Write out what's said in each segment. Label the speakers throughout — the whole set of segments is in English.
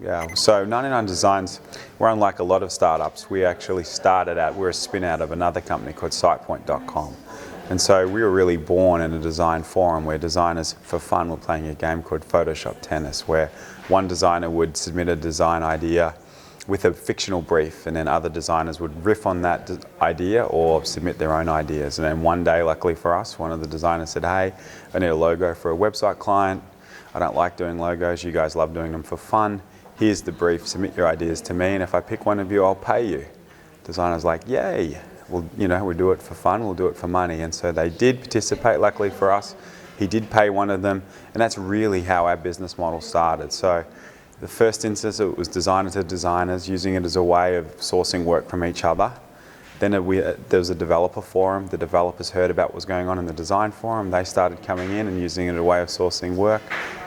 Speaker 1: Yeah. So 99 Designs, we're unlike a lot of startups. We actually we're a spin out of another company called SitePoint.com. And so we were really born in a design forum where designers, for fun, were playing a game called Photoshop Tennis, where one designer would submit a design idea with a fictional brief, and then other designers would riff on that idea or submit their own ideas. And then one day, luckily for us, one of the designers said, "Hey, I need a logo for a website client. I don't like doing logos. You guys love doing them for fun. Here's the brief. Submit your ideas to me, and if I pick one of you, I'll pay you." Designer's like, "Yay! Well, we do it for fun. We'll do it for money." And so they did participate. Luckily for us, he did pay one of them, and that's really how our business model started. So the first instance, it was designer to designers, using it as a way of sourcing work from each other. Then there was a developer forum. The developers heard about what was going on in the design forum. They started coming in and using it as a way of sourcing work.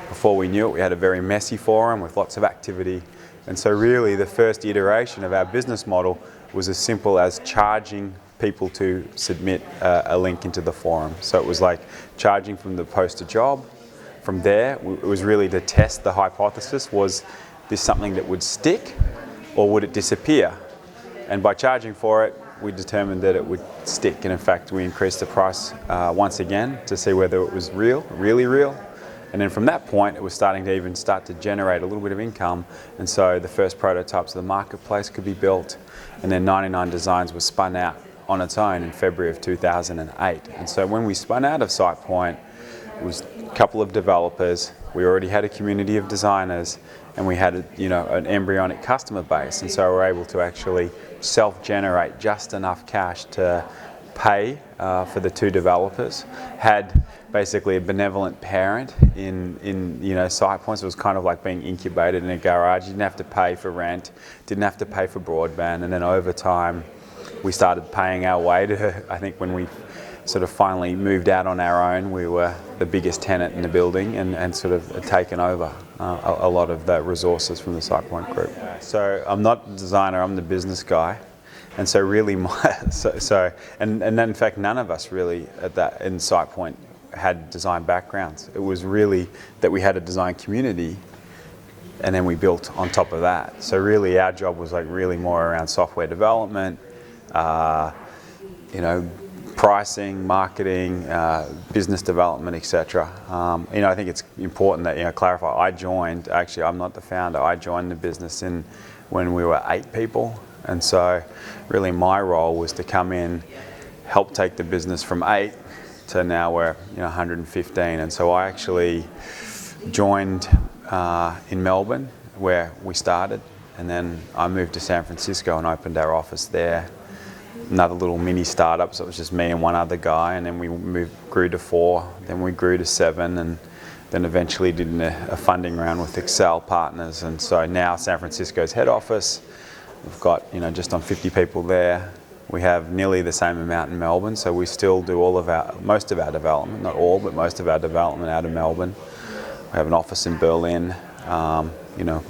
Speaker 1: Before we knew it, we had a very messy forum with lots of activity. And so really the first iteration of our business model was as simple as charging people to submit a link into the forum. So it was like charging from the post a job. From there, it was really to test the hypothesis: was this something that would stick or would it disappear? And by charging for it, we determined that it would stick. And in fact, we increased the price once again to see whether it was real, really real. And then from that point, it was starting to generate a little bit of income. And so the first prototypes of the marketplace could be built. And then 99 Designs was spun out on its own in February of 2008. And so when we spun out of SitePoint, it was a couple of developers. We already had a community of designers, and we had an embryonic customer base. And so we were able to actually self-generate just enough cash to pay for the two developers. Had basically a benevolent parent in SitePoint. So it was kind of like being incubated in a garage. You didn't have to pay for rent, didn't have to pay for broadband, and then over time we started paying our way to, I think when we sort of finally moved out on our own, we were the biggest tenant in the building and sort of taken over a lot of the resources from the SitePoint group. So I'm not the designer, I'm the business guy. And so really and then in fact none of us really in SitePoint had design backgrounds. It was really that we had a design community, and then we built on top of that. So really our job was like really more around software development, pricing, marketing, business development, etc. I think it's important that clarify. Actually I'm not the founder. I joined the business when we were 8 people. And so really my role was to come in, help take the business from 8 to now we're 115. And so I actually joined in Melbourne where we started, and then I moved to San Francisco and opened our office there. Another little mini startup, so it was just me and one other guy, and then we grew to 4, then we grew to 7, and then eventually did a funding round with Excel Partners. And so now San Francisco's head office. We've got just on 50 people there. We have nearly the same amount in Melbourne, so we still do most of our development, not all, but most of our development out of Melbourne. We have an office in Berlin, an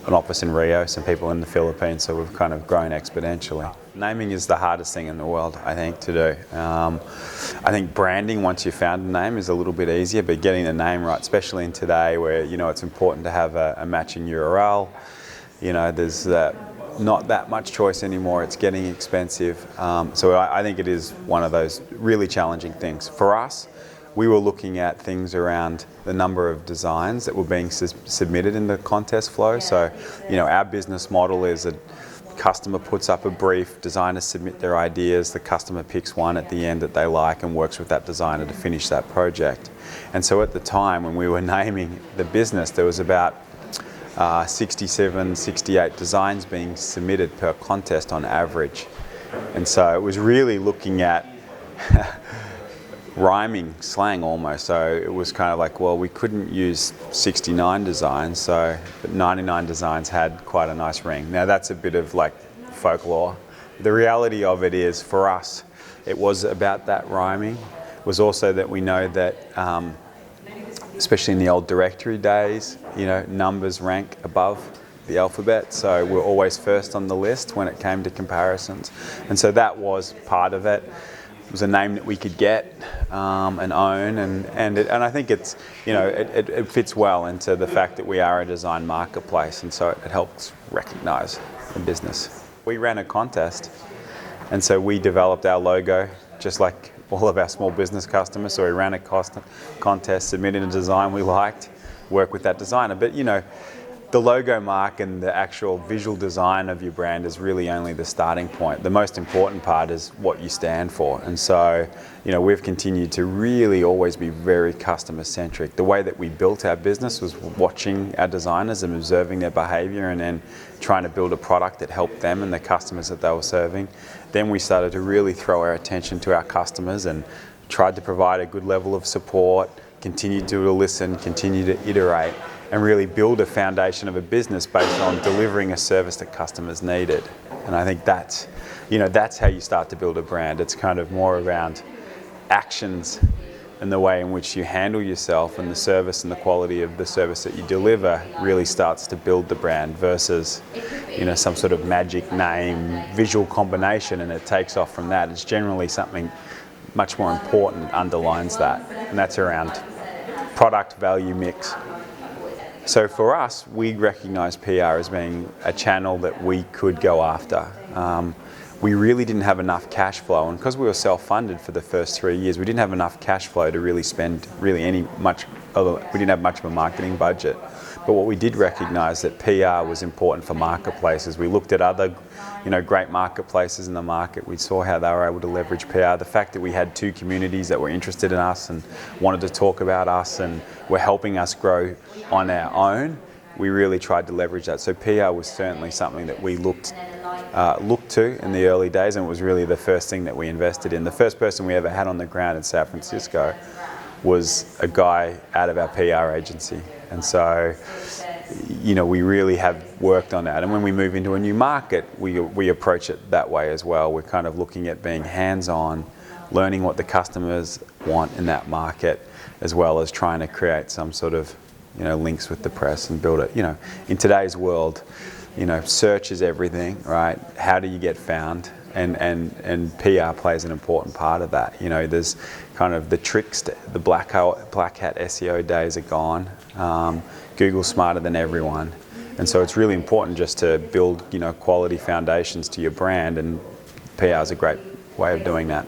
Speaker 1: office in Rio, some people in the Philippines, so we've kind of grown exponentially. Naming is the hardest thing in the world, I think, to do. I think branding, once you've found a name, is a little bit easier, but getting the name right, especially in today where it's important to have a matching URL. There's not that much choice anymore. It's getting expensive. So I think it is one of those really challenging things. For us, we were looking at things around the number of designs that were being submitted in the contest flow. So, our business model is a customer puts up a brief, designers submit their ideas, the customer picks one at the end that they like and works with that designer to finish that project. And so at the time when we were naming the business, there was about 67, 68 designs being submitted per contest on average. And so it was really looking at rhyming slang almost. So it was kind of like, well, we couldn't use 69 designs, but 99 designs had quite a nice ring. Now that's a bit of like folklore. The reality of it is, for us, it was about that rhyming. It was also that we know that especially in the old directory days, numbers rank above the alphabet, so we're always first on the list when it came to comparisons. And so that was part of it. was a name that we could get and own, and I think it's, you know, it fits well into the fact that we are a design marketplace, and so it helps recognise the business. We ran a contest, and so we developed our logo just like all of our small business customers. So we ran a contest, submitted a design we liked, worked with that designer. But you know, the logo mark and the actual visual design of your brand is really only the starting point. The most important part is what you stand for. And so, you know, we've continued to really always be very customer centric. The way that we built our business was watching our designers and observing their behavior, and then trying to build a product that helped them and the customers that they were serving. Then we started to really throw our attention to our customers and tried to provide a good level of support, continued to listen, continue to iterate, and really build a foundation of a business based on delivering a service that customers needed. And I think that's, you know, that's how you start to build a brand. It's kind of more around actions and the way in which you handle yourself, and the service and the quality of the service that you deliver really starts to build the brand, versus, you know, some sort of magic name, visual combination, and it takes off from that. It's generally something much more important that underlines that, and that's around product value mix. So for us, we recognise PR as being a channel that we could go after. We really didn't have enough cash flow, and because we were self-funded for the first 3 years, we didn't have enough cash flow to really spend we didn't have much of a marketing budget. But what we did recognise that PR was important for marketplaces. We looked at other, you know, great marketplaces in the market. We saw how they were able to leverage PR. The fact that we had 2 communities that were interested in us and wanted to talk about us and were helping us grow on our own, we really tried to leverage that. So PR was certainly something that we looked to in the early days, and it was really the first thing that we invested in. The first person we ever had on the ground in San Francisco was a guy out of our PR agency. And so, you know, we really have worked on that. And when we move into a new market, we approach it that way as well. We're kind of looking at being hands-on, learning what the customers want in that market, as well as trying to create some sort of, you know, links with the press and build it. You know, in today's world, you know, search is everything, right? How do you get found? And PR plays an important part of that. You know, there's kind of the black hat SEO days are gone. Google's smarter than everyone. And so it's really important just to build, you know, quality foundations to your brand, and PR is a great way of doing that.